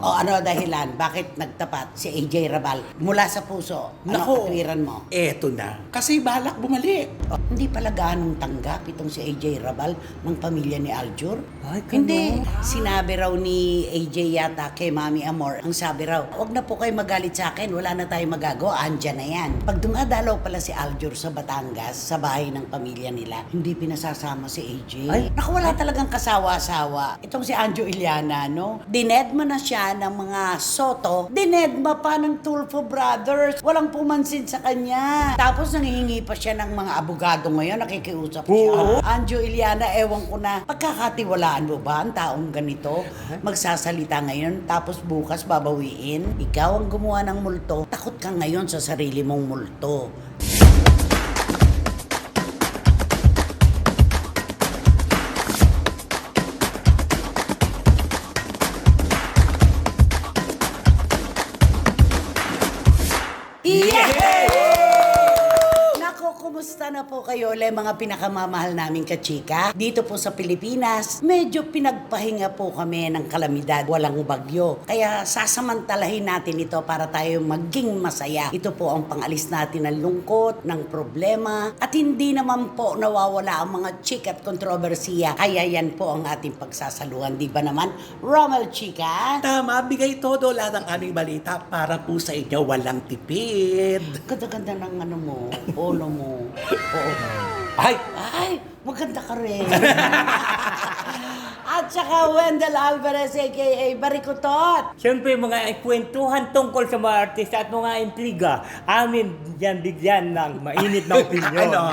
O ano dahilan? Bakit nagtapat si AJ Rabal mula sa puso? Ano katwiran mo? Eto na. Kasi balak bumalik. O, hindi pala ganong tanggap itong si AJ Rabal ng pamilya ni Aljur? Ay, Hindi. Sinabi raw ni AJ yata kay Mami Amor, ang sabi raw, huwag na po kayo magalit sa akin, wala na tayong magagawa, andyan na yan. Pag dumadalaw pala si Aljur sa Batangas, sa bahay ng pamilya nila, hindi pinasasama si AJ. Ay. Naku, wala talagang kasawa-asawa. Itong si Anjo Iliana, no? Dinedma na siya ng mga Soto, dinedma pa ng Tulfo Brothers. Walang pumansin sa kanya. Tapos nangihingi pa siya ng mga abogado ngayon, nakikiusap siya. Oo. Anjo Iliana, ewan ko na, pagkakatiwalaan mo ba ang taong ganito? Magsasalita ngayon, tapos bukas babawiin. Ikaw ang gumawa ng multo, takot ka ngayon sa sarili mong multo. Nako, kumusta na po kayo ulit mga pinakamamahal naming kachika? Dito po sa Pilipinas, medyo pinagpahinga po kami ng kalamidad, walang bagyo. Kaya sasamantalahin natin ito para tayo maging masaya. Ito po ang pangalis natin ng lungkot, ng problema, at hindi naman po nawawala ang mga chika at kontrobersiya. Kaya yan po ang ating pagsasaluhan, di ba naman? Romel Chika? Tama, bigay todo lahat ng aming balita para po sa inyo walang tipid. Ganda-ganda ng ano mo, polo mo. Oo. Ay, maganda ka rin. At saka Wendell Alvarez aka Barikutot. Siyempre, mga kwentuhan tungkol sa mga artista at mga intriga, amin yan bigyan ng mainit na opinyon. Ano?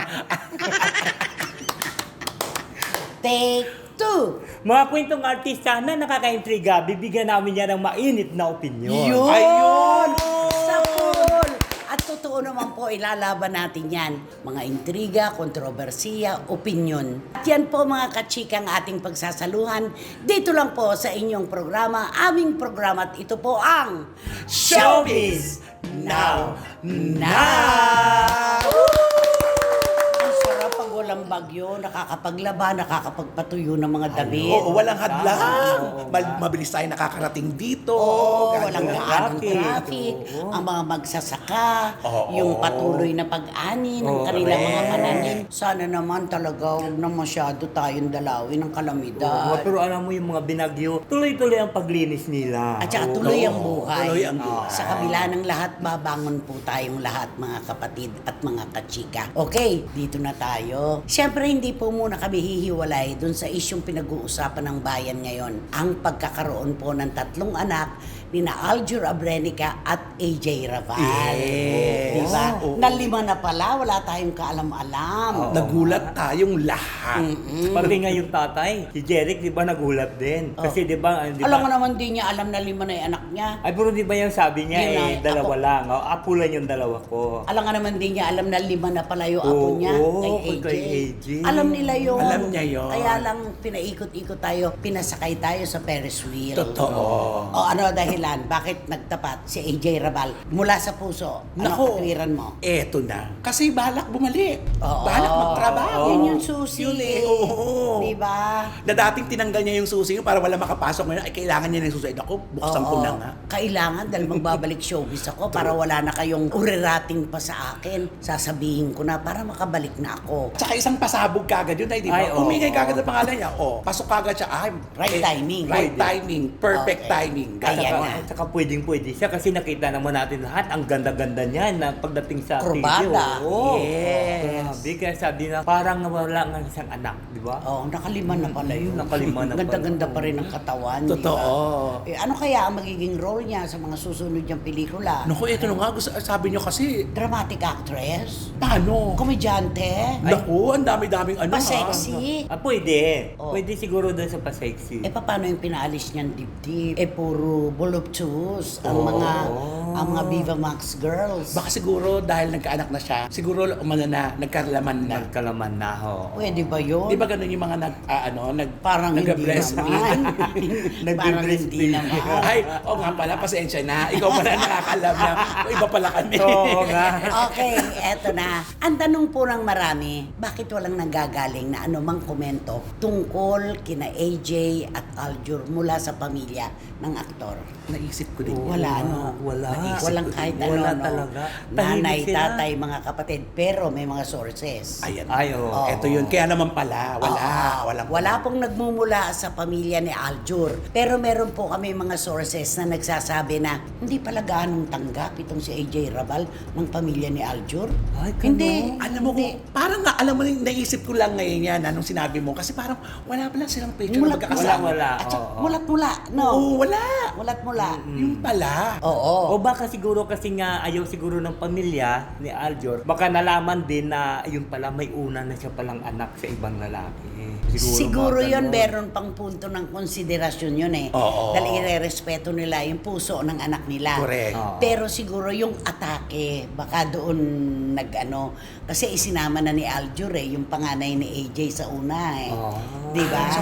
Take 2. Mga kwentong artista na nakakaintriga, bibigyan namin yan ng mainit na opinyon. Yun! Ayun! Sa pool! At totoo naman po, ilalaban natin yan. Mga intriga, kontrobersiya, opinyon. At yan po mga kachikang ating pagsasaluhan. Dito lang po sa inyong programa, aming programa. At ito po ang Showbiz Now! Ang sarap pag walang bagyo, nakakapaglaba, nakakapagpatuyo ng mga damit. Oo, walang hadlang. Oo, Mabilis tayo nakakarating dito. Oo, Ganun. walang daan ng traffic. traffic. Oo. Ang mga magsasaka, Oo. yung patuloy na pag-ani ng Oo, kanilang mga correct. pananim. Sana naman talaga huwag na masyado tayong dalawin ng Oo, kalamidad. pero alam mo yung mga binagyo, tuloy-tuloy ang paglinis nila. At saka tuloy ang Oo, buhay. tuloy ang buhay. Sa kabila ng lahat, babangon po tayong lahat mga kapatid at mga kachika. Okay, dito na tayo. Siyempre, hindi po muna kami hihiwalay dun sa isyong pinag-uusapan ng bayan ngayon. Ang pagkakaroon po ng 3 anak ni na Aljur Abrenica at AJ Rabal. Yes. Diba? Oo. Na 5 na pala, wala tayong kaalam-alam. Nagulat tayong lahat. Pati nga yung tatay, si Jeric, di ba nagulat din? Kasi di ba, Alam mo naman, di niya alam na 5 na yung anak niya. Ay, pero di ba yung sabi niya, Yun na, dalawa ako. lang. Oh, apo lang yung dalawa ko. Alam nga naman din niya, alam na 5 na pala yung apo Oo, niya kay AJ. Alam nila yun. Alam niya yun. Kaya lang pinaikot-ikot tayo, pinasakay tayo sa Ferris wheel. Totoo. O ano dahilan? Bakit nagtapat si AJ Rabal mula sa puso? Ano Nako. katwiran mo? Eto na. Kasi balak bumalik. Oo. Balak magtrabaho. Yun yung susi. Yun eh, oo. Diba? Na dating tinanggal niya yung susi para wala makapasok ngayon, ay kailangan niya ng susi. Ako, buksan ko Oo. na nga. Kailangan dahil magbabalik showbiz ako para wala na kayong urirating pa sa akin. Sasabihin ko na para makabalik na ako. Tsaka isang pasabog kagad yun, ay di Ay, ba? oo. Umingay kagad ang pangalan niya. Pasok kagad siya. Right timing. Right timing. Perfect Okay. timing. Ayan Ganun. na. At saka pwedeng-pwede siya kasi nakita naman natin lahat ang ganda-ganda niya na pagdating sa Kurbada. TV. Oo. Yes. Grabe, kaya sabi na parang wala ng isang anak, di ba? Oo, nakalima na pala yun. Nakalima na pala. Ganda-ganda pa rin ang katawan. di ba? Totoo. Ano kaya ang magiging role niya sa mga susunod niyang pelikula? Naku, ito na nga. Sabi niyo kasi, Dramatic actress? paano? Komedyante? Naku, ang dami-daming ano ha. Pa-sexy? Pwede. Oh. Pwede siguro doon sa pa-sexy. Paano yung pinaalis niyang dibdib? Puro voluptuous ang mga Viva Max girls. Baka siguro dahil nagkaanak na siya, siguro nagkarlaman na. Nagkalaman na ho. Pwede ba yun? Di ba ganun yung mga Parang hindi nag-bless naman. Parang hindi naman. Ay, nga pala, pasensya na. Ikaw pala nakakalam na. Iba pala kami. Oo nga. Okay, eto na. Ang tanong po ng marami, bakit walang nanggagaling na anumang komento tungkol kina AJ at Aljur mula sa pamilya ng aktor? Naisip ko din. Wala, yun. ano? Wala. Naisip Walang ko din. kahit Wala ano, no? talaga. Nanay, Tahimik sila. tatay, mga kapatid. Pero may mga sources. Ayan. Ay, oo. Oo. Ito yun. Kaya naman pala, wala. Wala pong nagmumula sa pamilya ni Aljur. Pero meron po kami mga sources na nagsasabi na hindi pala gaanong tanggap itong si AJ Rabal ng pamilya ni Aljur. Ay, ganun. Hindi. Alam mo hindi. kung, parang nga, alam mo, naisip ko lang ngayon yan, nung sinabi mo. Kasi parang wala pala silang picture na magkakasama. Wala. At saka, Oo. mulat-mula, no? Oo, wala. Mulat-mula. Yung pala. Oo. O baka siguro kasi nga ayaw siguro ng pamilya ni Aljur, baka nalaman din na yun pala may una na siya palang anak sa ibang lalaki. Siguro mga yun, ganon. meron pang punto ng konsiderasyon yun eh. Oo. Dahil irerespeto nila yung puso ng anak nila. Correct. Oo. Pero siguro yung atake, baka doon nag-ano, kasi isinama na ni Aljur eh, yung panganay ni AJ sa una eh. Oo. Di ba?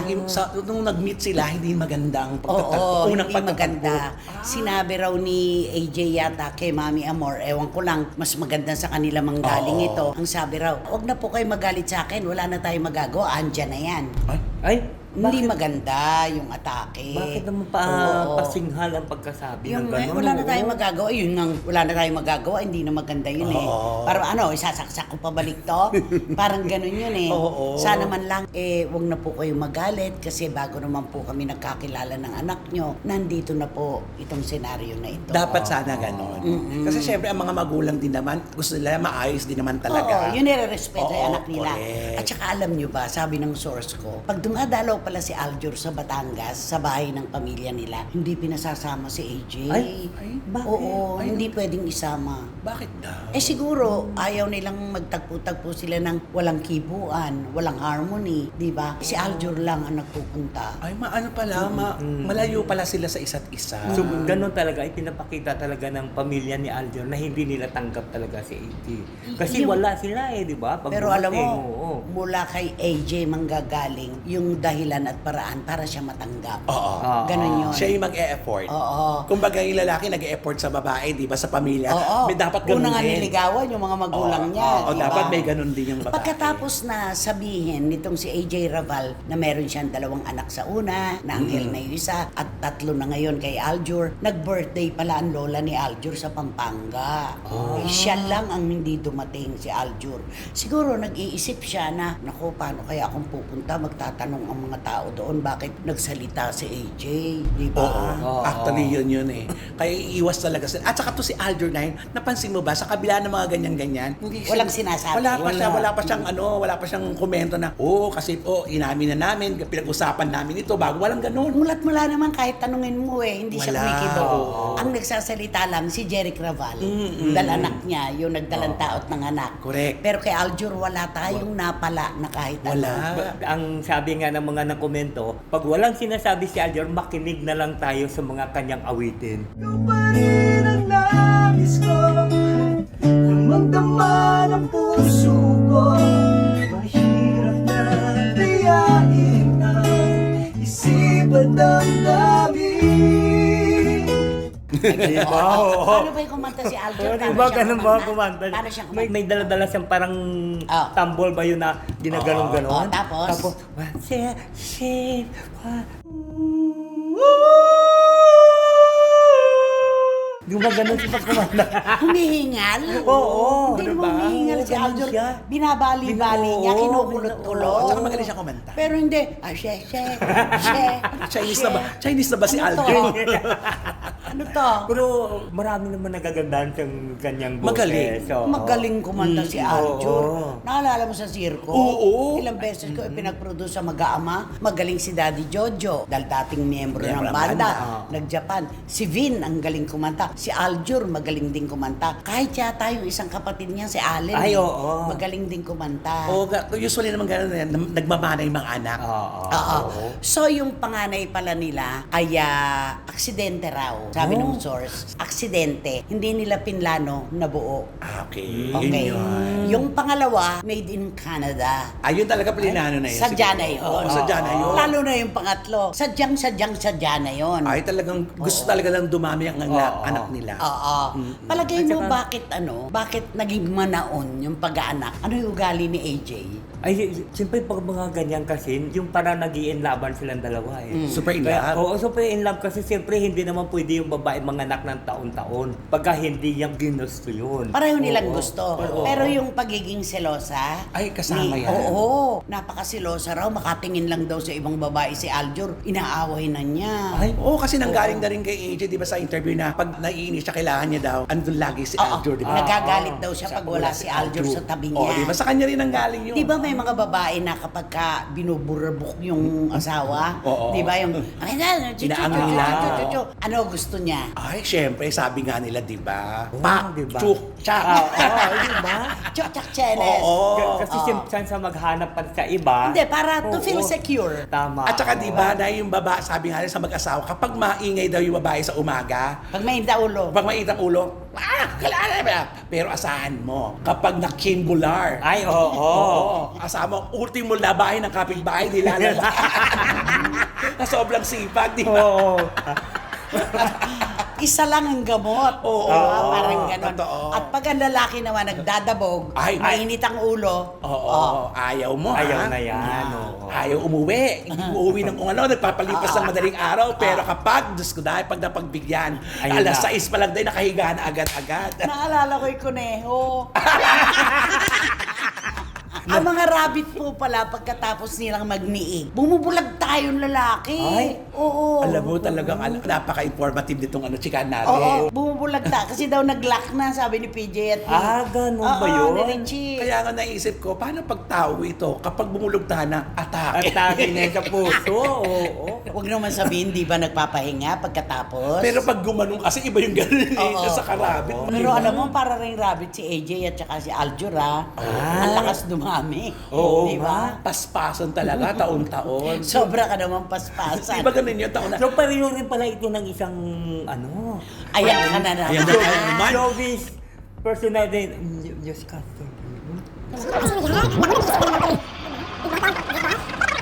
Nung nag-meet sila, hindi maganda ang pagtatagpo. Oo, Unang hindi pagtatagpo. maganda. Sinabi raw ni AJ yata kay Mami Amor, ewan ko lang, mas maganda sa kanila manggaling Oo. ito. Ang sabi raw, wag na po kayo magalit sa akin, wala na tayong magagawa, andyan na yan. Ay, Hindi bakit? maganda yung atake. Bakit naman Oo. pasinghal ang pagkasabi Yung ng gano'n? wala na tayong magagawa, yun nang wala na tayong magagawa, hindi na maganda yun eh. Oo. Parang ano, isasaksak ko pabalik to. Parang ganun yun eh. Oo. Sana man lang, wag na po kayo magalit kasi bago naman po kami nagkakilala ng anak nyo, nandito na po itong senaryo na ito. Dapat sana ganon. Kasi syempre, ang mga magulang din naman, gusto nila maayos din naman talaga. Oo, yun nire-respeto Oo, yung anak nila. correct. At saka alam nyo ba, sabi ng source ko, pag dumadalaw pala si Aljur sa Batangas, sa bahay ng pamilya nila, hindi pinasasama si AJ. Ay, bakit? Oo, hindi pwedeng isama. Bakit daw? Siguro, ayaw nilang magtagpo-tagpo sila ng walang kibuan, walang harmony, di ba? Si Aljur lang ang nagpupunta. Ay, ano pala, malayo pala sila sa isa't isa. So, ganun talaga, ipinapakita talaga ng pamilya ni Aljur na hindi nila tanggap talaga si AJ. Kasi Yung- wala sila eh, di ba? Pag Pero alam mo, dumating, oo. mula kay AJ manggagaling yung dahilan at paraan para siya matanggap. Oo. Ganon yun. Siya yung mag-e-effort. Oo. Kumbaga yung lalaki nag-e-effort sa babae, di ba, sa pamilya. Oo. May dapat ganun Una nga din. niligawan yung mga magulang Oo. niya. Oo, di ba? dapat may ganun din yung babae. Pagkatapos na sabihin nitong si AJ Raval na meron siyang 2 anak sa una, na Angel na yung isa, at 3 na ngayon kay Aljur, nag-birthday pala ang lola ni Aljur sa Pampanga. Siya lang ang hindi dumating, si Aljur. Siguro nag-iisip siya na, naku, paano kaya akong pupunta, magtatanong ang mga tao doon, bakit nagsalita si AJ, di ba? Oo. Actually, yun eh. Kaya iiwas talaga sila. At saka to si Aljur na yun, napansin mo ba, sa kabila ng mga ganyan-ganyan, hindi Walang sinasabi. Wala pa siyang komento na, kasi inamin na namin, pinag-usapan namin ito, bago walang ganun. Mulat-mula naman kahit tanungin mo hindi siya Wala. kumikibo. Oo. Ang nagsasalita lang si Jeric Raval, dahil anak niya, yung nagdalang taot ng anak. Correct. Pero kay Aljur, wala tayong napala na kahit Wala. ano. Ang sabi nga ng mga nakomento, pag walang sinasabi si Aljur, makinig na lang tayo sa mga kanyang awitin. Ikaw pa rin ang nais ko, damang-dama ng puso ko. Mahirap na dayain ang isip at damdamin. Paano ba yung kumanta si Aljur? Di ba ganun ba kumanta? Paano siya May, kumanta? may dala-dala siyang parang Oh. tambol ba yun na ginagalong-galong? Oh, tapos? Tapos, shit, Di ba ganun siya pag kumanta? Humihingal? Oo. Hindi Ano naman ba? humihingal si Ganun Aljur. siya. Binabali-bali niya, Oo, kinukulot-kulot. At saka magaling siya kumanta. Pero hindi. Chinese na ba si Ano to? Aljur? Ano to? Pero marami naman nagagandahan siyang kanyang boses. Magaling. Oo. Magaling kumanta si Aljur. oo. Naalala mo sa sirko? Oo. Ilang beses ko pinag-produce sa Mag-aama. Magaling si Daddy Jojo. Dahil dating miyembro ng Miyembro ng banda. banda. Nag-Japan. Si Vin ang galing kumanta. Si Aljur magaling din kumanta. Kahit yata yung isang kapatid niya, si Allen. Ay, oo. Magaling din kumanta. Usually naman gano'n yan, nagmamanay mga anak. Oo. Oo. So, yung panganay pala nila, kaya aksidente raw. Sabi sabi ng source. Aksidente, hindi nila pinlano na buo. Ah, okay. Okay. Yun yun. Yung pangalawa, made in Canada. Ayun talaga plinano na yun. Sadya siguro. na yun. Oo, sadya na yun. Lalo na yung pangatlo. Sadya na yun. Ay, talagang gusto talaga lang dumami ang anak nila. Oo. Palagay At mo saka- bakit naging manaon yung pag-aanak? Ano yung ugali ni AJ? Ay, siyempre pag mga ganyan kasi, yung parang nag-i-inlaban silang dalawa eh. Super in Kaya, love. oo, super in love kasi siyempre hindi naman pwede yung babae manganak ng taon-taon pagka hindi niyang ginusto yun. Pareho nilang Oo. gusto. Oo. Pero yung pagiging selosa... Ay, kasama yan. Oo. Napakaselosa raw. Makatingin lang daw sa ibang babae si Aljur. Inaaway na niya. Ay, oo, kasi nanggaling na rin kay AJ, di ba sa interview na pag naiinis siya, kailangan niya daw, andun lagi si Oo. Aljur, di ba? Nagagalit daw siya pag wala si Aljur sa tabi niya. Oo, di ba? Sa kanya rin nanggaling yun. Di ba may mga babae na kapag ka binuburabok yung asawa, Oo. di ba yung, Inaangay lang. ano gusto niya? Ay, syempre, sabi nga nila, di ba? Oo, Pa, di ba? chuk, cha. Oo, di ba? Chok chenes. Oo. Kasi Oo. siyempre sa maghanap pa sa iba. Hindi, para to Oo. feel secure. Tama. At saka, di ba, na yung baba, sabi nga rin sa mag-asawa, kapag maingay daw yung babae sa umaga, Pag may ulo. pag mainit ang ulo, kalala ba? Pero asahan mo, kapag nakimbular, Ay, oo. Asama ang ultimo labahin ng kapitbahay nila. Na sobrang sipag, di ba? Oo. Isa lang ang gamot. Oo. Diba? Parang ganon. Totoo. At pag ang lalaki naman nagdadabog, Ay. mainit ang ulo, Oo, ayaw mo, Ayaw ha? na yan. Oo. Ayaw umuwi. Hindi uuwi ng kung ano, nagpapalipas ng madaling araw. Pero kapag, Diyos ko dahil, pag napagbigyan, Ayun alas na. 6 pa lang dahil nakahiga na agad-agad. naalala ko yung kuneho. Ang mga rabbit po pala, pagkatapos nilang magniig, bumubulag tayong lalaki. Ay. Oo. Alam mo talagang napaka-informative nitong chikan natin. Oo, bumubulag ta. Kasi daw nag-lock na, sabi ni PJ at ni... Ganun ba Oo, yun? ni Richie. Kaya nga naisip ko, paano pag tao ito, kapag bumulugta na, atake. Atake niya sa puso. Oo. Huwag naman sabihin, di ba nagpapahinga pagkatapos? Pero pag gumanong kasi iba yung ganun Oo. sa karabit. Pero alam mo, para rin rabbit si AJ at saka si Aljur, ha? Ang lakas dumami. Oo, Di ba? Paspason talaga, taon-taon. Sobra ka naman paspasan. Di ba ganun yung taon na? So, pareho rin pala ito ng isang, ano, Ayan ka na naman. Ayan na tayo naman. showbiz personality. Diyos ka.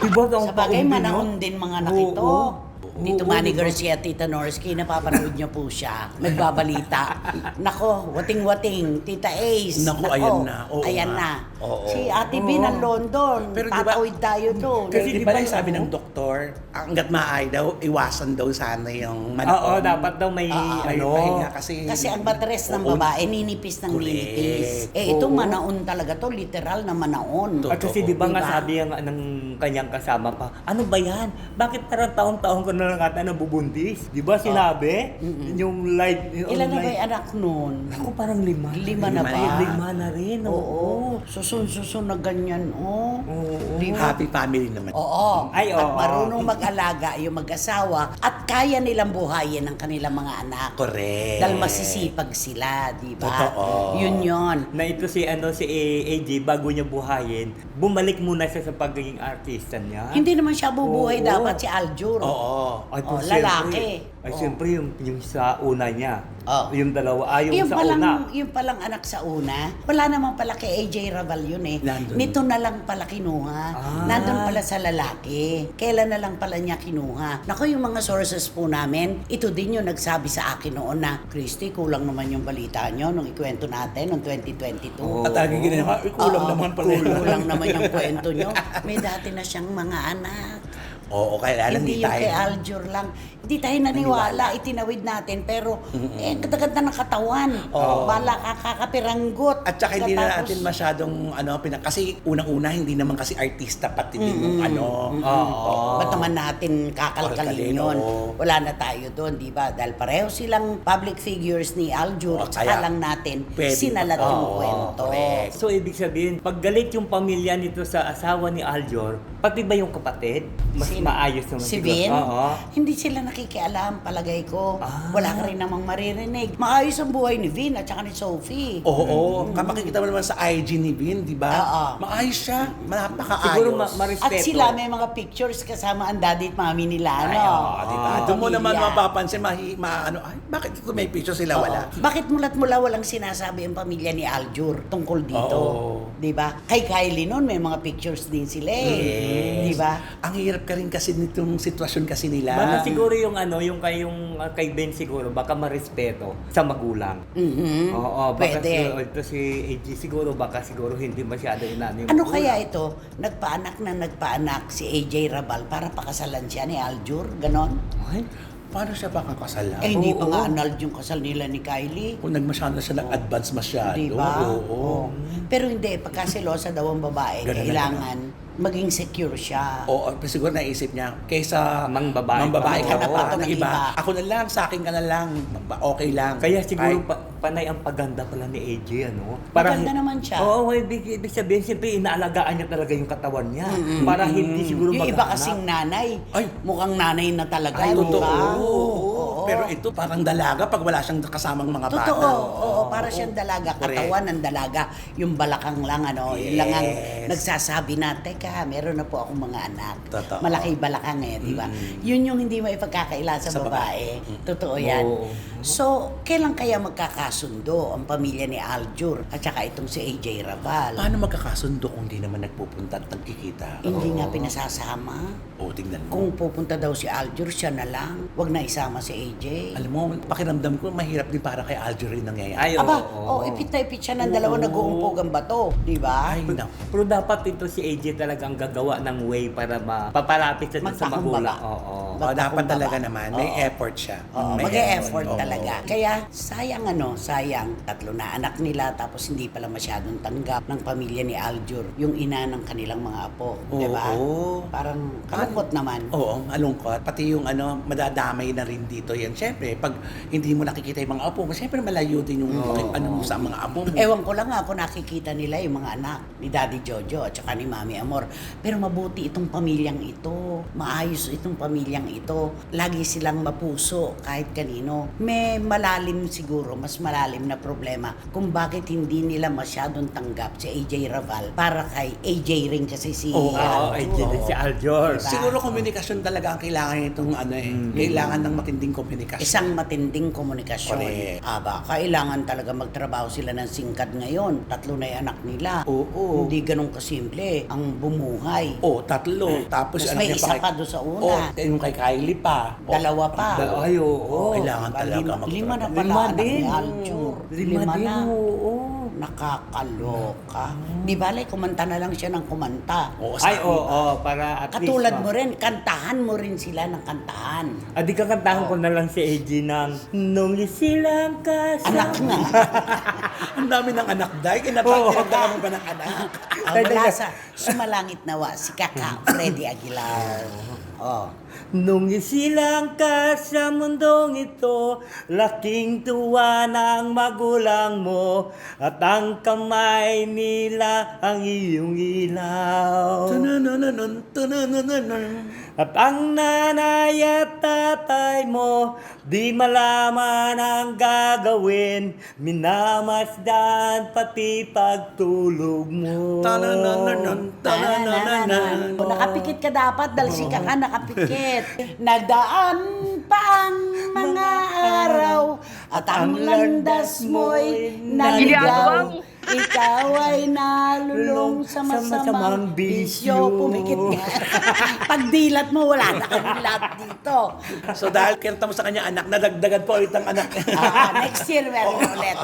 Diba, Sa bagay, manahon din mga anak ito. Oo. Tito Manny Garcia, Tita Norsky, napapanood niyo po siya. Nagbabalita. Nako, wating-wating. Tita Ace. Nako, ayan na. Oo ayan nga. na. Oo. Si Ate B ng London. Pero di ba- Tatawid tayo doon. Kasi di ba Di ba, sabi ng oo. doktor, hanggat maaay daw, iwasan daw sana yung Oo, manakon. dapat daw may, May ano, pahinga kasi. Kasi ang batres ng Oo. babae, ninipis ng Correct. ninipis. Ito Oo. manaon talaga to, literal na manaon. At kasi di ba nga Diba? sabi ng kanyang kasama pa, ano ba yan? Bakit parang taon-taon ko na lang ata nabubundis? Di ba sinabi? Yung live, yung Ilan na ba online. yung anak nun? Ako parang 5. Lima na ba? 5 na rin, Oo. Susun na ganyan, oh. Oo. Di ba? Happy family naman. Oo. Ay, At oo. marunong mag-alaga yung mag-asawa at kaya nilang buhayin ang kanilang mga anak. Correct. Dahil masisipag sila, di ba? Totoo. Yun yun. Na ito si AJ bago niya buhayin, bumalik muna siya sa pagiging artista niya. Hindi naman siya bubuhay Oo. dapat si Aljur. Oo. Ay, Oh, siyempre. lalaki. Ay, Oo. siyempre yung sa una niya. Oo. Yung dalawa, yung sa palang, una. yung palang anak sa una, wala naman pala kay AJ Raval yun eh. Nandun. Nito na lang pala kinuha. Ah. Nandun pala sa lalaki. Kailan na lang pala niya kinuha. Naku, yung mga sources po namin, ito din yung nagsabi sa akin noon na, Christy, kulang naman yung balita nyo nung ikwento natin noong 2022. Oo. At lagi ginawa, kulang Oo, naman pala. Kulang naman yung kwento nyo. May dati na siyang mga anak. Oo, kaya alam Hindi ni yung kay tayo. Aljur lang. Hindi tayo naniwala, itinawid natin. Pero, ganda ng katawan. Oo. Bala ka kakapiranggot. At saka hindi na Katapos- natin masyadong kasi unang-una hindi naman kasi artista pati din yung Oo. Ba't naman natin kakalkalin Kakalkalin, yun? oo. Wala na tayo doon, di ba? Dahil pareho silang public figures ni Aljur. Oo, At saka kaya lang natin pwede. sinalat yung Oo, kwento. correct. So, ibig sabihin, pag galit yung pamilya nito sa asawa ni Aljor, pati ba yung kapatid? Mas maayos naman Si siguro. Vin? Oo. Hindi sila nakikialam, palagay ko. Wala ka rin namang maririnig. Maayos ang buhay ni Vin at saka ni Sophie. Oo, makikita mo naman sa IG ni Vin, di ba? Oo. Maayos siya, napakaayos. Siguro marespeto. At sila may mga pictures kasama ang daddy at mami nila, Ay, no? oo, Di ba? Doon mo naman mapapansin, ay, bakit ito may picture sila wala? Bakit mulat-mula walang sinasabi ang pamilya ni Aljur tungkol dito? Oo. Di ba? Kay Kylie noon may mga pictures din sila eh. Di ba? Ang hirap ka rin kasi nitong sitwasyon kasi nila. Baka siguro yung kay Ben siguro, baka marespeto sa magulang. Mhm. Oo, baka Pwede. siguro, ito si AJ siguro, baka siguro hindi masyado inano yung Ano magulang. kaya ito? Nagpaanak si AJ Rabal para pakasalan siya ni Aljur? Ganon? Ay, Paano siya pakakasalan? Eh, hindi pa Oo. nga annulled yung kasal nila ni Kylie. Kung nagmasyado siya nag-advance masyado. Di ba? Oo. Pero hindi, pagkaselosa daw ang babae, Ganun na kailangan maging secure siya. Oo, siguro naisip niya, kaysa Mang babae ka na Oo, pa ng ng iba. iba. Ako na lang, sa akin ka na lang. Okay lang. Kaya siguro Kahit- panay ang paganda pala ni AJ, ano? Maganda naman siya. Oo, ibig sabihin, siyempre inaalagaan niya talaga yung katawan niya. Para hindi siguro Yung iba maghanap. kasing nanay, Ay. mukhang nanay na talaga. Ay, di totoo. ba? Oo. Pero ito parang dalaga pag wala siyang kasamang mga bata. Totoo, oo, para siyang dalaga, Correct. katawan ng dalaga, yung balakang lang, yun lang ang Yes. nagsasabi na, teka, meron na po akong mga anak. Totoo. Malaki balakang di ba? Yun yung hindi maipagkakaila sa Sa babae. babae. Totoo yan. Oo. So, kailan kaya magkakasundo ang pamilya ni Aljur at saka itong si AJ Rabal? Paano magkakasundo kung di naman nagpupunta at nagkikita? Hindi nga pinasasama. O, tingnan mo. Kung pupunta daw si Aljur, siya na lang. Huwag na isama si AJ. Alam mo, pakiramdam ko, mahirap din para kay Algeria nangyayari. Ay, Aba, oo. ipit na ipit siya ng dalawa, nag-uumpog ang bato. Di ba? Ay, naku. Pero dapat ito si AJ talagang gagawa ng way para mapapalapit siya dun sa Magpakumbaba. magulang. Oo. Oh, dapat Magpakumbaba. talaga naman. May Oo. effort siya. Oo, May mag-e-effort Oo. talaga. Kaya sayang sayang. Tatlo na anak nila tapos hindi pala masyadong tanggap ng pamilya ni Aljur, yung ina ng kanilang mga apo. Oo. Di ba? Parang kalungkot naman. Oo, malungkot. Pati yung madadamay na rin dito yan. Siyempre, pag hindi mo nakikita yung mga apo mo, siyempre malayo din yung mo sa mga apo mo. Ewan ko lang nga kung nakikita nila yung mga anak ni Daddy Jojo at saka ni Mami Amor. Pero mabuti itong pamilyang ito. Maayos itong pamilyang ito. Lagi silang mapuso kahit kanino. May malalim siguro, mas malalim na problema kung bakit hindi nila masyadong tanggap si AJ Raval para kay AJ rin kasi si Oo, Oo, AJ din si Aljur. Diba? Siguro komunikasyon talaga ang kailangan itong kailangan ng matinding komunikasyon. Isang matinding komunikasyon. Correct. Kailangan talaga magtrabaho sila ng singkad ngayon. Tatlo na yung anak nila. Oo. Hindi ganun kasimple ang bumuhay. Tatlo. Tapos Tapos may niya isa kay- pa doon sa una. yung kay Kylie pa. Dalawa pa. Ay, oo. Kailangan talaga Lima na magtrabaho. pala Lima anak din. ni Aljur. Lima din, na. oo. Nakakaloka. Di bale, kumanta na lang siya ng kumanta. Oo, Ay, sabi- oo, para at Katulad least, mo rin, kantahan mo rin sila ng kantahan. Adi kakantahan ko na lang si AJ ng Nung isilang ka sa... Anak nga. Ang dami ng anak, Day. Oo. Kinapagdala mo ba ng anak? Mula sa Sumalangit Nawa, si Kaka Freddy Aguilar. Oh. Nung isilang ka sa mundong ito, laking tuwa ng magulang mo, at ang kamay nila ang iyong ilaw. Tanananan, tanananan. At ang nanay at tatay mo, di malaman ang gagawin, minamasdan pati pagtulog mo. Tanananan, tanananan. Nakapikit ka dapat, dahil si Kaka nakapikit. Nagdaan pa ang mga araw at ang landas mo'y naligaw. Ikaw ay nalulong sa masamang bisyo. Pumikit ka. Pagdilat mo, wala na kami lahat dito. So dahil kinanta mo sa kanya anak, nadagdagan po ulit ang anak. Next year, meron ulit.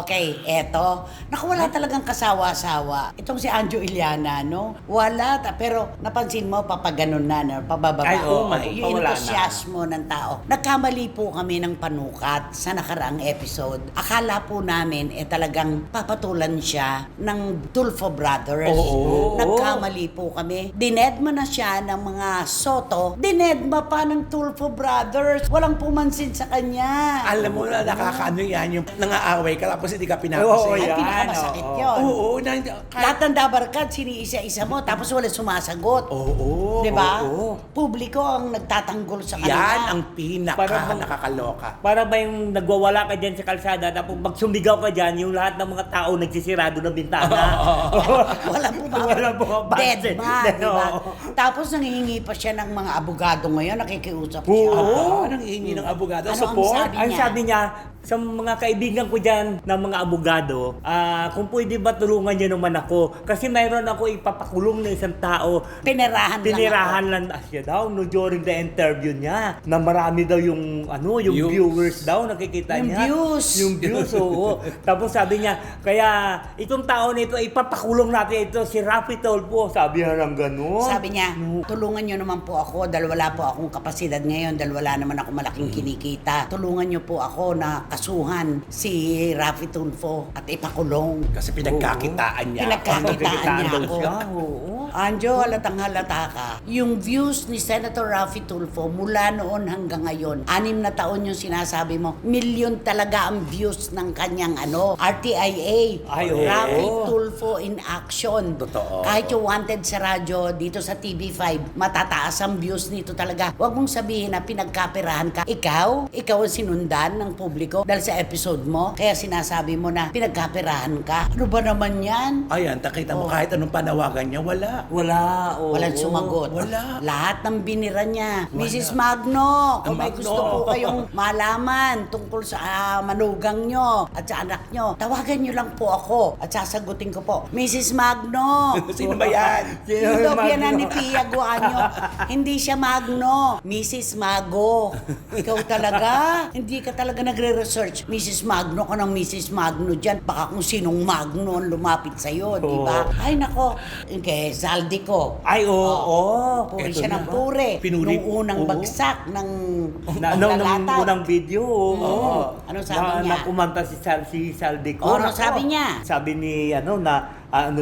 Okay, eto. Naku, wala talagang kasawa-sawa. Itong si Anjo Iliana, no? Wala. Pero napansin mo, papaganon na, no? Pabababa. Ay, oo, Yung wala na. entusiasmo ng tao. Nagkamali po kami ng panukat sa nakaraang episode. Akala po namin, talagang papatuloy pinapatulan siya ng Tulfo Brothers. Oo. Nagkamali po kami. Dinedma na siya ng mga Soto. Dinedma pa ng Tulfo Brothers. Walang pumansin sa kanya. Alam mo na nakakaano yan, yung nangaaway ka tapos hindi ka Oo, pinapansin. Ay, yan, pinakamasakit oo. yun. Oo, Lahat ng dabarkad, siniisa-isa mo, tapos wala sumasagot. Oo. Di ba? oo. Publiko ang nagtatanggol sa kanila. Yan ang pinaka Parang- nakakaloka. Para ba yung nagwawala ka dyan sa kalsada, tapos pag sumigaw ka dyan, yung lahat ng mga tao nagsisirado ng bintana. Wala po ba? Wala bumabansin. Dead man, di ba? Oo. Tapos nangihingi pa siya ng mga abogado ngayon, nakikiusap siya. Oo. Oo, nangihingi ng abogado. Ano ang Support. sabi Ang niya? sabi niya, sa mga kaibigan ko dyan ng mga abogado, kung pwede ba tulungan niyo naman ako? Kasi mayroon ako ipapakulong na isang tao. Pinirahan Tinirahan lang siya daw no, during the interview niya na marami daw yung yung viewers daw nakikita Yung niya. views. Yung views, oo. Tapos sabi niya, kaya itong tao nito ipapakulong natin ito si Rafi Tulfo. Sabi niya lang gano'n. Sabi niya, tulungan niyo naman po ako dahil wala po akong kapasidad ngayon, dahil wala naman ako malaking kinikita. Tulungan niyo po ako na kasuhan si Rafi Tulfo at ipakulong. Kasi pinagkakitaan niya. Pinagkakitaan niya daw ako. siya, oo. Anjo, halatang halata ka. Yung views ni Senator Rafi Tulfo mula noon hanggang ngayon, 6 na taon yung sinasabi mo, milyon talaga ang views ng kanyang RTIA. Ay, oo. Rafi Tulfo in action. Totoo. Kahit yung wanted sa radyo, dito sa TV5, matataas ang views nito talaga. Huwag mong sabihin na pinagkapirahan ka. Ikaw ang sinundan ng publiko dahil sa episode mo. Kaya sinasabi mo na pinagkapirahan ka. Ano ba naman yan? Ayan, takita mo kahit anong panawagan niya, wala. Wala, oo. Walang sumagot. Wala. Lahat ng binira niya. Mrs. Magno, kung Ang may Magno. gusto po kayong malaman tungkol sa manugang nyo at sa anak nyo, tawagan nyo lang po ako at sasagutin ko po. Mrs. Magno! Sino ba yan? Sino Yung yung nobya na Magno? ni Pia Guanyo. Hindi siya Magno. Mrs. Mago. Ikaw talaga? Hindi ka talaga nagre-research. Mrs. Magno ka ng Mrs. Magno dyan. Baka kung sinong Magno ang lumapit sa'yo, di ba? Ay nako, kay Zaldi ko. Ay, oo. Puri Eto siya na. ng puri. Pinuri. Nung unang Oo. bagsak ng Nung paglalatag. unang video, oo. Ano sabi niya? Na kumanta si Saldico. Oh, ano sabi niya? Sabi ni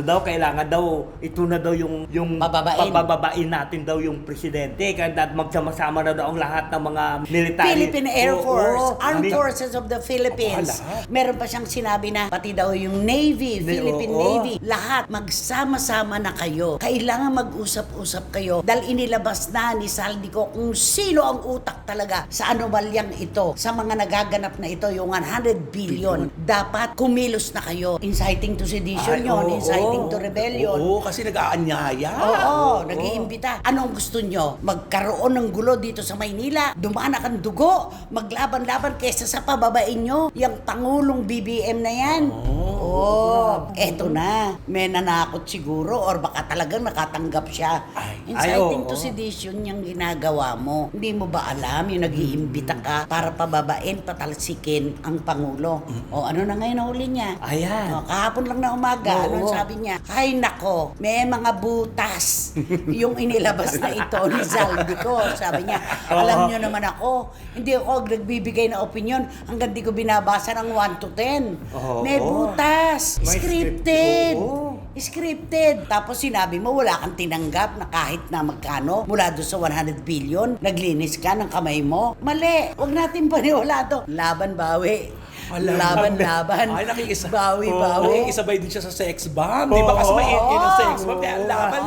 daw kailangan daw ito na daw yung Bababain. pababain natin daw yung presidente kaya magsama-sama na daw ang lahat ng mga military. Philippine Air Oo, Force, oo. Armed Sabi- Forces of the Philippines. lahat. Meron pa siyang sinabi na pati daw yung Navy, Philippine oo. Navy, lahat magsama-sama na kayo. Kailangan mag-usap-usap kayo dahil inilabas na ni Saldico kung sino ang utak talaga sa anomalyang ito, sa mga nagaganap na ito, yung 100 billion. Dapat kumilos na kayo. Inciting to sedition Ay, yun, oo. inciting to rebellion. Oo, kasi nag-aanyaya. Oo, nag-iimbita. Anong gusto nyo? Magkaroon ng gulo dito sa Maynila? Dumanak ang dugo? Maglaban-laban kesa sa pababain nyo? Yung Pangulong BBM na yan? Oo. Eto na. May nanakot siguro or baka talagang nakatanggap siya. Inciting oo. to sedition yung ginagawa mo. Hindi mo ba alam yung nag-iimbita ka para pababain, patalsikin ang Pangulo? O ano na ngayon na huli niya? Ayan. O, kahapon lang na umaga, Oo. ano sabi niya? Ay nako, may mga butas yung inilabas na ito ni Zaldico. Sabi niya, alam niyo naman ako, hindi ako nagbibigay na opinion hanggang di ko binabasa ng 1 to 10. Oo. May butas. May Scripted. Oo. Scripted. Tapos sinabi mo, wala kang tinanggap na kahit na magkano, mula doon sa 100 billion, naglinis ka ng kamay mo. Mali. Huwag natin paniwala to. Laban, bawi. Laban. Ay, Bawi. Nakikisabay din siya sa sex bomb. Di ba? Kasi Oo. mainit ng sex bomb. Kaya laban.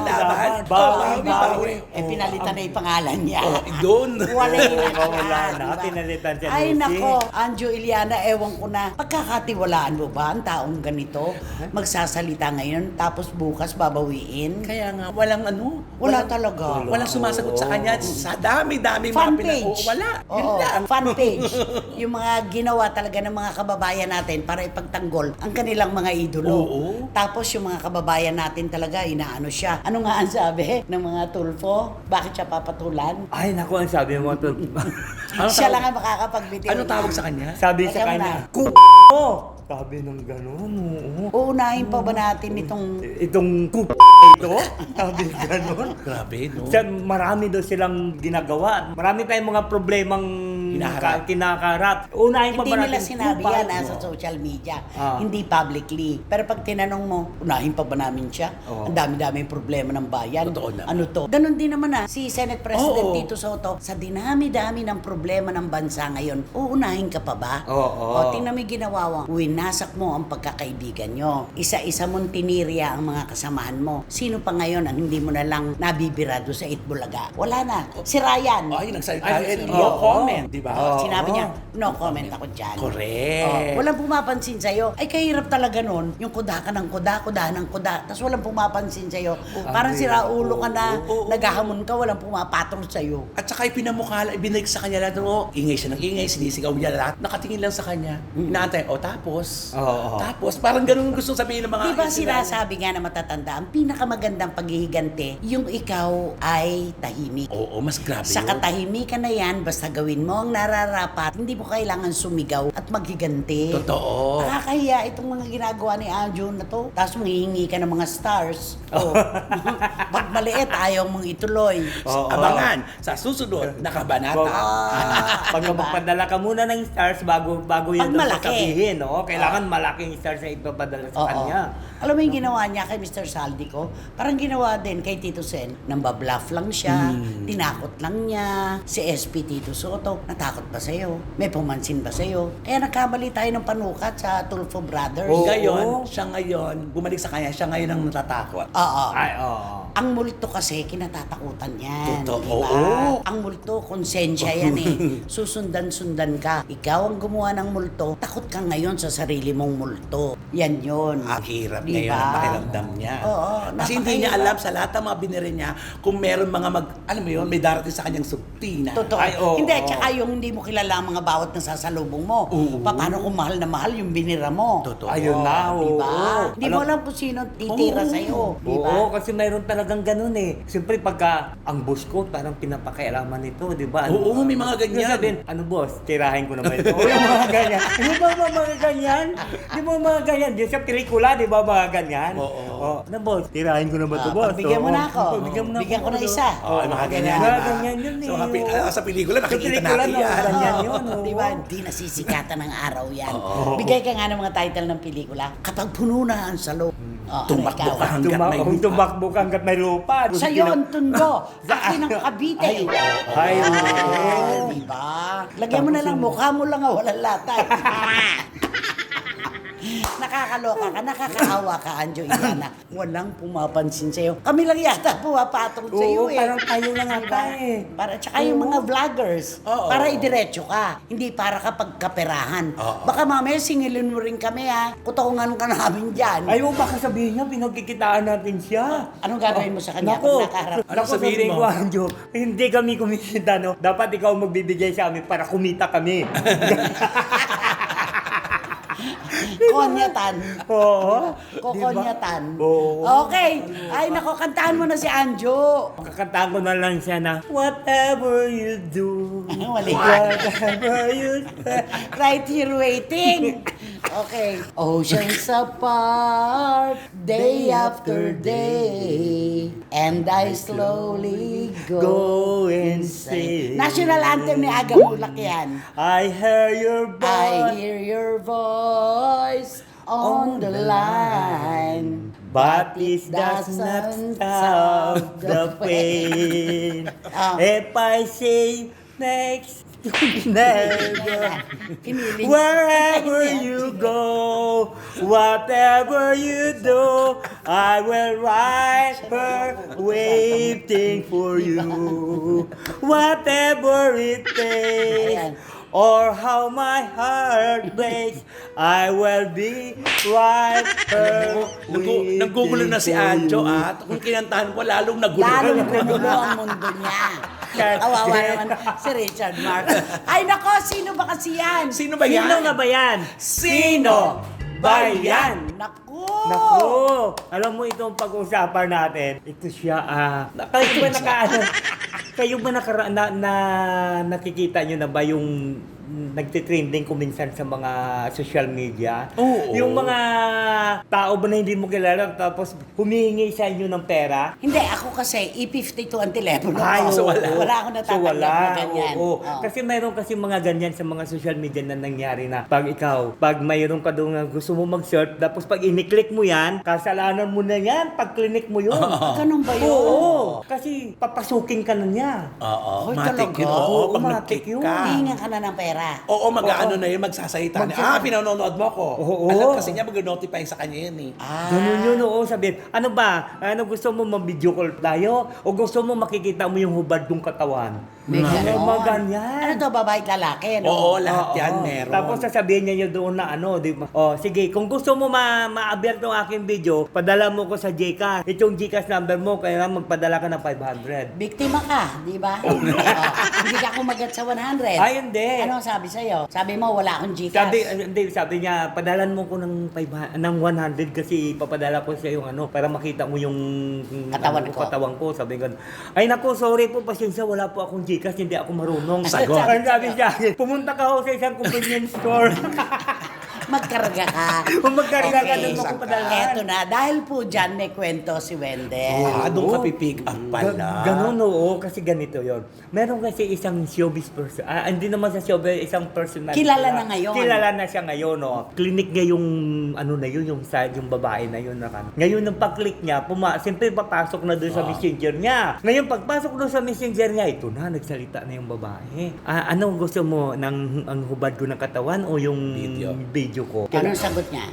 Bawi. Eh, pinalitan na yung pangalan niya. Doon. Wala yung Wala na, diba? pinalitan siya, Ay, Lucy. nako, Anjo Iliana, ewan ko na. Pagkakatiwalaan mo ba ang taong ganito? Magsasalita ngayon, tapos bukas babawiin? Kaya nga, walang ano. Wala talaga. Walang sumasagot sa kanya. Sa dami-dami Fan mga page. Wala. Yun Oo, lang. fan page. Yung mga ginawa talaga ng mga kababayan natin para ipagtanggol ang kanilang mga idolo. Oo. Tapos yung mga kababayan natin talaga, inaano siya. Ano nga ang sabi ng mga Tulfo? Bakit siya papatulan? Ay, naku, ang sabi mo to. Siya lang ang makakapagbitiw. Ano tawag sa kanya? Sabi Teka sa kanya, muna. "Kupo!" Sabi ng gano'n, oo. Uunahin pa ba natin itong... Itong ito, sabi gano'n. Grabe, no? Marami daw silang ginagawa. Marami tayong mga problemang Hinaharap. kinakarap. Unahin pa Hindi ba nila natin sinabi kupal? yan sa social media. Ah. Hindi publicly. Pero pag tinanong mo, unahin pa ba namin siya? Oo. Ang dami-dami problema ng bayan. Totoo naman. Ano to? Ganon din naman si Senate President Oo. Tito Soto, sa dinami-dami ng problema ng bansa ngayon, uunahin ka pa ba? Oo. O, tingnan mo yung ginawa mo. Winasak mo ang pagkakaibigan nyo. Isa-isa mong tinirya ang mga kasamahan mo. Sino pa ngayon ang hindi mo na lang nabibirado sa Itbulaga? Wala na. Si Ryan. Ay, nagsalita. Ay, No oo. comment, di ba? Oo. Sinabi niya, no comment ako dyan. Correct. Walang pumapansin sa'yo. Ay, kahirap talaga nun. Yung kuda ka ng kuda, kuda ng kuda. Tapos walang pumapansin sa'yo. Parang siraulo ka na, naghahamon ka, walang pumapatol sa'yo. At saka ipinamukha, ibinalik sa kanya lahat. Ingay siya ng ingay, sinisigaw niya lahat. Nakatingin lang sa kanya. Inaantay, tapos. Oo. Tapos, parang ganun gusto sabihin ng mga Di ba Israel. sinasabi nga na matatanda, ang pinakamagandang paghihigante, yung ikaw ay tahimik. Oo, mas grabe Sa yun. katahimikan na yan, basta gawin mo ang nararapat, hindi mo kailangan sumigaw at maghiganti. Totoo. Nakakahiya itong mga ginagawa ni Anjo na to. Tapos manghihingi ka ng mga stars. Oh. Pag maliit, ayaw mong ituloy. Oo. Abangan sa susunod na kabanata. Pag Diba? magpadala ka muna ng stars bago yun Pag malaki. sabihin, no? Kailangan malaking stars na ipapadala sa Oo. kanya. Alam mo yung ginawa niya kay Mr. Saldico? Parang ginawa din kay Tito Sen. Nambabluff lang siya, tinakot lang niya. Si SP Tito Soto, natakot ba sa'yo? May pumansin ba sa'yo? Kaya nagkamali tayo ng panukat sa Tulfo Brothers. Oo. Ngayon, siya ngayon, bumalik sa kanya, siya ngayon ang natatakot. Oo. Ay, oo. Ang multo kasi, kinatatakutan yan. Totoo. Diba? Oo. Ang multo, konsensya yan eh. Susundan-sundan ka. Ikaw ang gumawa ng multo, takot ka ngayon sa sarili mong multo. Yan yun. Ang hirap Diba? ngayon ang pakiramdam niya. Oo, Kasi hindi niya napakahirap. alam sa lahat ng mga biniri niya kung meron mga alam mo yun, may darating sa kanyang subtina. Totoo. Ay, oo, Hindi, oo. tsaka yung hindi mo kilala ang mga bawat nasasalubong mo. Oo. Paano kung mahal na mahal yung binira mo? Totoo. Ayun na, oo. Diba? Hindi mo alam kung sino titira Oo. sa'yo. Diba? Oo, kasi mayroon talagang ganun eh. Siyempre pagka ang boss ko parang pinapakialaman nito, di ba? Oo, may mga ganyan. Sabihin, ano boss, tirahin ko naman ito. Yung mga ganyan. Di ba mga ganyan? Di ba mga ganyan? Di sa pelikula, di ba mga ganyan? Oo. Ano boss, tirahin ko naman ito boss. Pagbigyan mo Oo. na ako. Bigyan mo na Bigyan ako, ko na boss. isa. Oo, mga ganyan. Mga diba? ganyan yun eh. So, sa pelikula, Sa nakikita pelikula, natin yan. ganyan Oo. yun. oo. Diba? Hindi nasisikatan ng araw yan. Bigay ka nga ng mga title ng pelikula. Kapag puno na ang salo. Tumakbo ka hanggat may Kung lupa. tumakbo ka hanggat may lupa. Sa'yo ang tundo. Akin ang Cavite. Ay, Diba? Lagyan mo na lang, mukha mo lang walang latay. Nakakaloka ka, nakakaawa ka, Anjo Iliana. Walang pumapansin sa'yo. Kami lang yata pumapatong sa'yo Oo, eh. parang tayo lang ata eh. Para, tsaka yung mga vloggers, Oo. para idiretso ka. Hindi para kapag kaperahan. Oo. Baka mamaya singilin mo rin kami ha. Kutungan ka namin dyan. Ayaw, baka sabihin niya, pinagkikitaan natin siya. Anong gagawin mo sa kanya Naku, pag nakaharap? Anong sabihin mo? ko, Anjo, hindi kami kumikita, no? Dapat ikaw magbibigay sa amin para kumita kami. Konyatan. Oo. Kokonyatan. Oo. Okay. Ay, nako, kantahan mo na si Anjo. Kakantaan ko na lang siya na, whatever you do, Wali. whatever you Right here waiting. Okay. Oceans apart, day after day, and I slowly go insane. National anthem ni Aga Mulak yan. I hear your I voice, hear your voice on the line, but it does not stop the pain. If I say next, never. Piniling. Wherever you go, whatever you do, I will write her waiting for you. Whatever it takes, or how my heart breaks, I will be right here waiting Naggugulo na si for Anjo you. at kung kinantahan ko, lalong nagulo. Lalong gumulo ang mundo niya. Kawawa naman si Richard Marcos. Ay nako, sino ba kasi yan? Sino ba yan? Sino nga ba yan? Sino ba yan? Naku! Naku! Alam mo itong pag-uusapan natin, ito siya, kayo ba nakikita nyo na ba yung nagtitrending ko minsan sa mga social media. Oo. Yung mga tao ba na hindi mo kilala tapos humihingi sa inyo ng pera. Hindi, ako kasi E52 ang telepono Ay, ko. so wala. Wala akong natatanggap na ganyan. Oo. Oo. Kasi mayroon kasi mga ganyan sa mga social media na nangyari na pag mayroon ka doon na gusto mo mag-search, tapos pag ini-click mo yan, kasalanan mo na yan pag click mo yun. Ganun ba yun? Oo. Kasi papasukin ka na niya. Oo, Ay, matik talaga? yun. Oo, Oo, pag matik nag-click yun. ka. Hihingan ka na ng pera. Oo, mag-ano na yun, magsasalita na. Pinanonood mo ako. Oo. Alam kasi niya, mag-notify sa kanya yun eh. Ganun yun, oo. Sabihin, ano ba? Ano gusto mo, mag-video call tayo? O gusto mo makikita mo yung hubad ng katawan? May ganon. Mga ganyan. Ano to, babae at lalaki? No? Oo, lahat yan Oo. meron. Tapos sasabihin niya yun doon na ano, di ba? Oh, sige, kung gusto mo ma-abert ng aking video, padala mo ko sa Gcash. Itong Gcash number mo, kaya magpadala ka ng 500. Biktima ka, di ba? Oo. Hindi ka kumagat sa 100. Ay, hindi. Ano ang sabi sa'yo? Sabi mo, wala akong Gcash. Sabi niya, padalan mo ko ng 100 kasi papadala ko sa yung ano, para makita mo yung Katawan ko. katawan ko. Sabi ko, ay naku, sorry po, pasensya, wala po akong Gcash, hindi ako marunong. Sagot. Ang sabi siya, pumunta ka ho sa isang convenience store. Magkarga ka. Kung magkarga ka, Okay. doon mo ko padala. Eto na, dahil po dyan may kwento si Wendell. Doon ka pipick up pala. Ganun, oo, kasi ganito yon. Meron kasi isang showbiz person, hindi naman sa showbiz, isang personality. Kilala na ngayon. Kilala na siya ngayon, no. Clinic niya yung, ano na yun, yung side, yung babae na yun. Ngayon, nung pag-click niya, siyempre papasok na doon sa messenger niya. Ngayon, pagpasok doon sa messenger niya, ito na, nagsalita na yung babae. Anong gusto mo, ang hubad ko ng katawan o yung video ko? Anong sagot niya?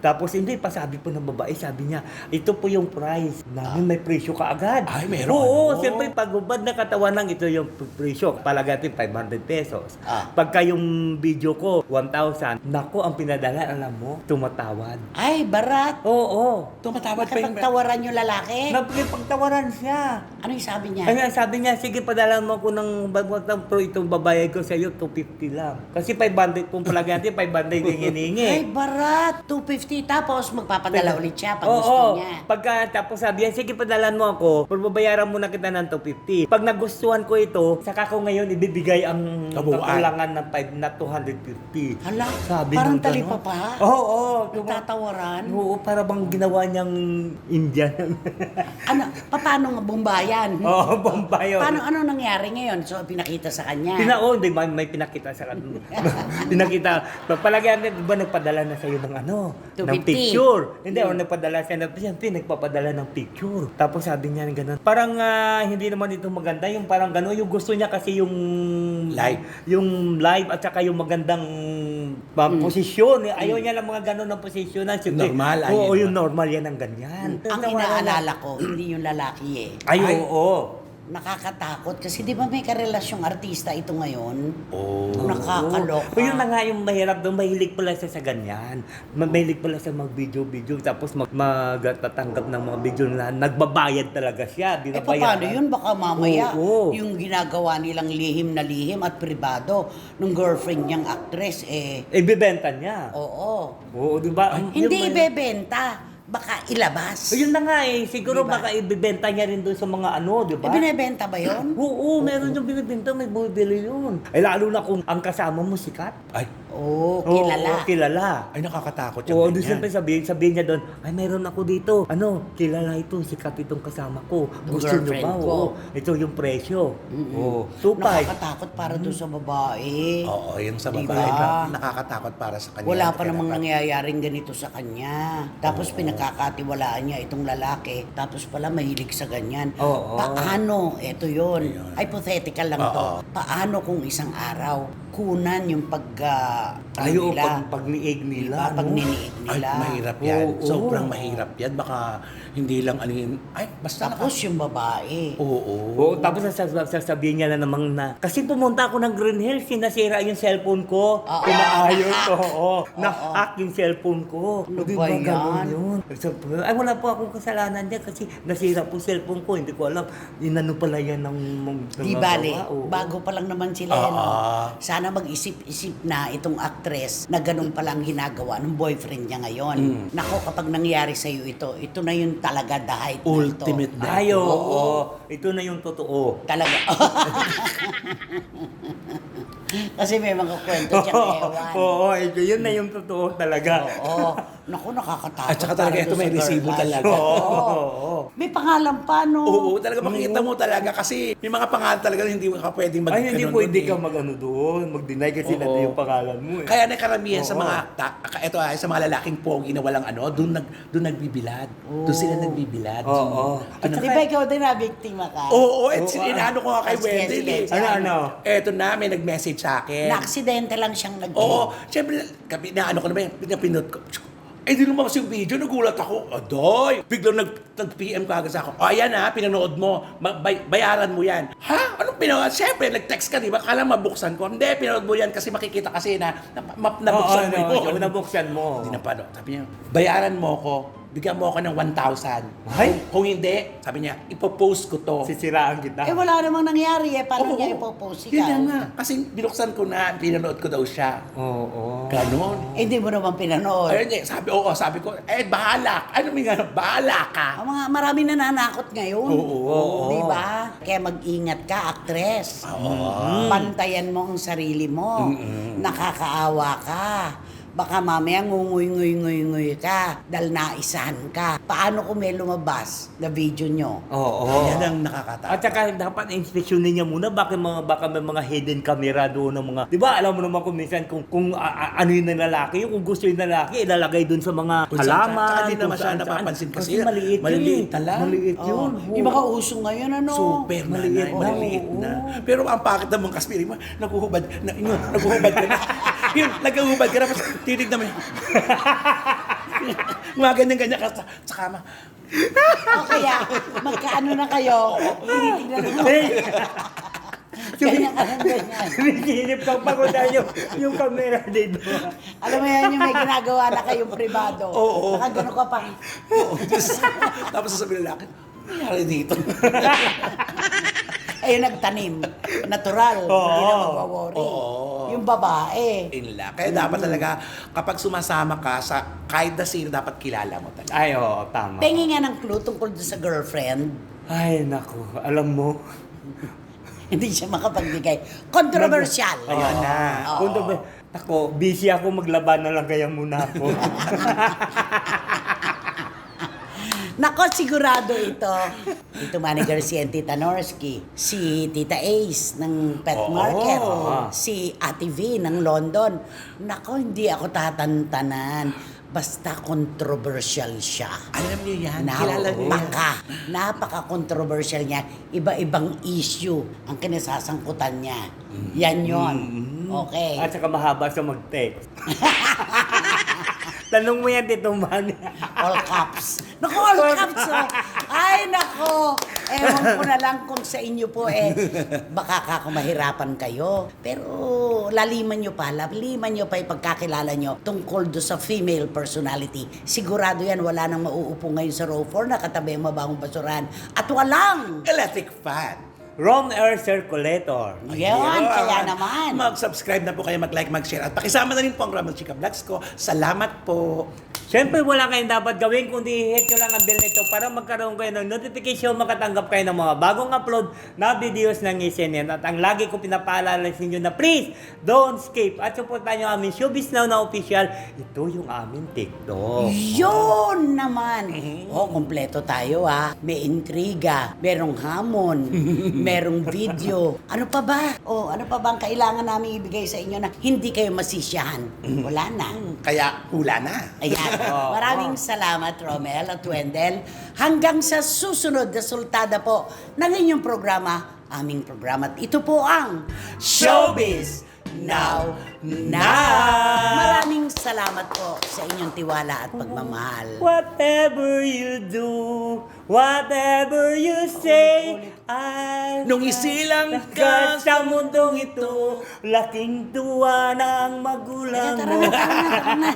Tapos hindi pa sabi po ng babae, sabi niya, ito po yung price namin, may presyo ka agad. Ay, meron. Oo, Ano? siyempre pag hubad na katawan lang, ito yung presyo. Palagatin 500 pesos. Ah. Pagka yung video ko, 1,000. Nako, ang pinadala, alam mo, tumatawad. Ay, barat. Oo. Tumatawad pa yung... Nakapagtawaran yung lalaki. Nagpagtawaran siya. Ano yung sabi niya? Kaya sabi niya, sige, padala mo ko ng bagwag pero itong babayad ko sa iyo, 250 lang. Kasi 500 kung palagatin, 500 yung hiningi. Ay, barat. 250 tapos magpapadala ulit siya pag Oo, gusto niya. Pagka tapos sabi yan, sige padalan mo ako, babayaran mo na kita ng 250. Pag nagustuhan ko ito, saka ko ngayon ibibigay ang Kabuuan. kakulangan ng 5 na 250. Hala, Sabi parang ng ganon. talipapa. Oo, Nagtatawaran. Oo, para bang ginawa niyang Indian. Ano, paano nga bumbayan? Oo, Bombayo. Ano nangyari ngayon? So, pinakita sa kanya. Hindi, may pinakita sa kanila. Pinakita. Palagyan, di ba nagpadala na sa'yo ng ano? Ng 250. picture. Hindi, o nagpadala siya ng, siyempre, nagpapadala ng picture. Tapos sabi niya gano'n. Parang hindi naman ito maganda. Yung parang gano'n. Yung gusto niya kasi yung Live. Yung live at saka yung magandang posisyon. Ayaw niya lang mga gano'n ng posisyon. Normal, Oo, ayun. yung normal yan ang ganyan. Ang inaalala ko, hindi yung lalaki eh. Ay, oo. Nakakatakot kasi di ba may karelasyong artista ito ngayon? Oh. Nakakaloka. O yun na nga yung mahirap doon, mahilig pala siya sa ganyan. Mahilig pala siya mag-video, tapos magtatanggap ng mga video na nagbabayad talaga siya. Eh paano yun? Baka mamaya Oo. yung ginagawa nilang lihim na lihim at pribado ng girlfriend niyang actress Ibibenta niya. oo. Oo, di ba? Hindi ibebenta. Baka ilabas. Yun na nga eh, siguro Diba? baka ibibenta niya rin doon sa mga ano, di ba? Ibinebenta ba yun? Oo, meron yung binibenta, may bumibili yun. Ay lalo na kung ang kasama mo sikat. Ay, Oo, kilala. Oo, kilala. ay nakakatakot yung Oo, ganyan. doon siyempre sabihin niya doon, ay meron ako dito. Ano, kilala ito, sikat itong kasama ko. Yung Gusto niyo girlfriend ba? ko. Oo, ito yung presyo. Oo, 2.5. Nakakatakot para doon sa babae. Oo, yung sa Diba? babae, nakakatakot para sa kanya. Wala pa Kaya namang dapat- nangyayaring ganito sa kanya. Tapos pinagkakatiwalaan niya itong lalaki. Tapos pala mahilig sa ganyan. Oo. Paano? Ito yun. Ayun. Hypothetical lang to. Oo. Paano kung isang araw kunan yung Ayaw, nila? pagliig nila. Diba? Pag no? niniig Ay, nila. mahirap yan. Oo. Sobrang mahirap yan. Baka hindi lang ano yun. Ay, basta Tapos yung babae. Oo. Oo, tapos sasabihin niya na naman na, kasi pumunta ako ng Green Hills, sinasira yung cellphone ko. Oo, Pinaayos na-hack. ko. Oo, na-hack yung cellphone ko. Ano Di ba ganun yan? yun? Ay, wala po akong kasalanan dyan kasi nasira po cellphone ko. Hindi ko alam. Inano pala yan ng Di mga bale, gawa. Oo. bago pa lang naman sila. No? Sana mag-isip-isip na itong actress na ganun palang ginagawa ng boyfriend niya ngayon. Nako, kapag nangyari sa'yo ito na yung talaga the height na ito. Ultimate na. Ay, oo. Ito na yung totoo. Talaga. Kasi may mga kwento siyang ewan. Oo, yun na yung totoo talaga. Oo. Naku, nakakatakot. At saka talaga para ito doon may sa girl resibo crush. talaga. Oo. May pangalan pa, no? Oo, talaga makikita mo talaga kasi may mga pangalan talaga na hindi ka pwedeng mag Ay, hindi ganun pwede doon ka mag-ano doon, mag-deny kasi Oo. nandun yung pangalan mo eh. Kaya nakaramihan sa Oo. mga sa mga lalaking pogi na walang ano, doon nagbibilad. Doon sila nagbibilad. Oo. Ano, Di ba ikaw din na biktima ka? Oo, at Oo, inaano ko nga kay Sige, Wendell sige. eh. Ano? Eto na, may nag-message sa akin. Na-aksidente lang siyang nag Oo, syempre, ano ko naman, pinapinot ko. Eh, di lumabas yung video, nagulat ako. Adoy! Biglang nag-PM ka agad sa ako. O, ayan ha, pinanood mo. Bayaran mo yan. Ha? Anong pinanood? Siyempre, nag-text ka, di ba? Kala mabuksan ko. Hindi, pinanood mo yan kasi makikita kasi na nabuksan mo yun. nabuksan mo. Hindi na pa, sabi niya, bayaran mo ko. Bigyan mo ako ng 1,000. Ay! Kung hindi, sabi niya, ipopost ko to. Sisiraan kita. Eh, wala namang nangyari eh. Paano Oo, niya oo. ipopost Yun na ikaw? nga. Kasi binuksan ko na, pinanood ko daw siya. Oo. Ganon. Eh, hindi mo naman pinanood. Ayun niya, sabi ko, bahala. Ano may gano'n? Bahala ka. Ang mga marami nananakot ngayon. Oo. Di ba? Kaya mag-ingat ka, actress. Oo. Pantayan mo ang sarili mo. Nakakaawa ka. Baka mamaya ngunguy-nguy-nguy-nguy ka dahil naisahan ka. Paano kung may lumabas na video nyo? Oo. Yan ang nakakatakot. At saka dapat inspeksyonin niya muna baka may mga hidden camera doon ng mga, 'di ba? Alam mo naman kung minsan kung ano yung lalaki, kung gusto yung lalaki, ilalagay doon sa mga Kung saan- halaman. tsaka di kung naman siya saan- napapansin kasi maliit yun. maliliit eh. na lang. Maliit yun. Oh. Yung mga uso ngayon, ano? Super Maliit. maliit Oo. na. Pero ang pakit ng mga kaspiri mo, naguhubad ka na. Yun, naghuhubad ka na, tapos titignan mo yun. Mga ganyan-ganyan ka sa kama. O kaya, magkaano na kayo? Tinitignan mo. Ganyan ka lang, ganyan. Sinisilip kang pagutan yung camera dito. Alam mo yan, yung may ginagawa na kayong privado. Oo. Nakagano ka pa. Tapos sasabihin ng lalaki, ano nangyari dito? Ayun, nagtanim. Natural. Hindi na magwa-worry. Oo. Yung babae. Inla. Kaya dapat talaga, kapag sumasama ka sa kahit na sino, dapat kilala mo talaga. Ay, oo, tama. Pengi nga ng clue tungkol doon sa girlfriend. Ay, naku. Alam mo. Hindi siya makapagbigay. Controversial. Ayun na. Oo. Kung ako, busy ako, maglaban na lang kaya muna ako. Nako, sigurado ito. Tito Manny Garcia and Tita Norsky. Si Tita Ace ng Pet Oo. Market. Si Ate V ng London. Nako, hindi ako tatantanan. Basta controversial siya. Alam niyo yan, kilala niyo yan. Napaka-controversial niya. Iba-ibang issue ang kinasasangkutan niya. Yan yon. Okay. At saka mahaba siya mag-text. Tanong mo yan, Tito Manny. All caps. Naku, all caps. Oh. Ay, nako. Ewan ko na lang kung sa inyo po baka mahirapan kayo. Pero laliman nyo pa yung pagkakilala nyo tungkol do sa female personality. Sigurado yan, wala nang mauupo ngayon sa row 4 na katabi ang mabangong basuran. At walang Electric fan. Wrong Air Circulator. yan, kaya naman. Mag-subscribe na po kayo, mag-like, mag-share. At pakisama na rin po ang Ramon Chica Vlogs ko. Salamat po. Siyempre, wala kayong dapat gawin kundi hit nyo lang ang bell nito para magkaroon kayo ng notification, makatanggap kayo ng mga bagong upload na videos ng SNN. At ang lagi ko pinapaalala sa inyo na please, don't skip. At supportan nyo aming Showbiz Now na official. Ito yung aming TikTok. Yun naman. Oh, kompleto tayo May intriga, merong hamon, merong video. Ano pa ba? Oh, ano pa ba ang kailangan namin ibigay sa inyo na hindi kayo masisiyahan? Wala na. Kaya hula na. Ayan. Maraming salamat, Romel at Wendell. Hanggang sa susunod na sultada po ng inyong programa, aming programa. At ito po ang Showbiz Now. Maraming salamat po sa inyong tiwala at pagmamahal. Whatever you do, whatever you say, ay Nung isilang ka sa mundong ito, laking tuwa ng magulang Tara mo. na, tara na, tara na.